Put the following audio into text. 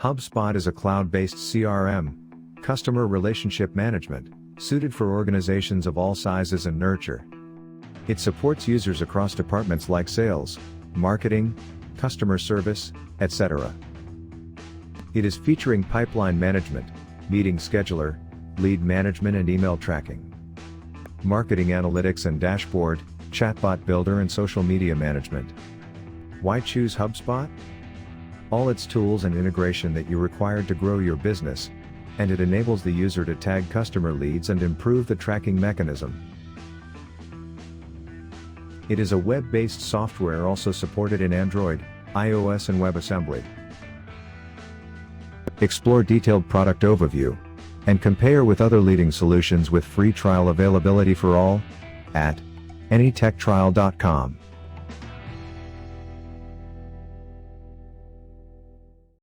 Hubspot is a cloud-based CRM, customer relationship management, suited for organizations of all sizes and nurture. It supports users across departments like sales, marketing, customer service, etc. It is featuring pipeline management, meeting scheduler, lead management and email tracking, marketing analytics and dashboard, chatbot builder and social media management. Why choose Hubspot? All its tools and integration that you require to grow your business, and it enables the user to tag customer leads and improve the tracking mechanism. It is a web-based software also supported in Android, iOS and WebAssembly. Explore detailed product overview, and compare with other leading solutions with free trial availability for all, at anytechtrial.com.